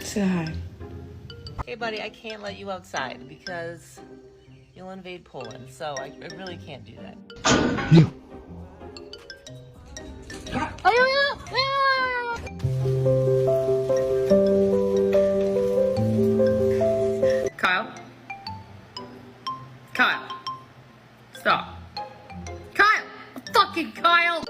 Say hi. Hey buddy, I can't let you outside because you'll invade Poland, so I really can't do that. Kyle? Kyle. Stop. Kyle! Fucking Kyle!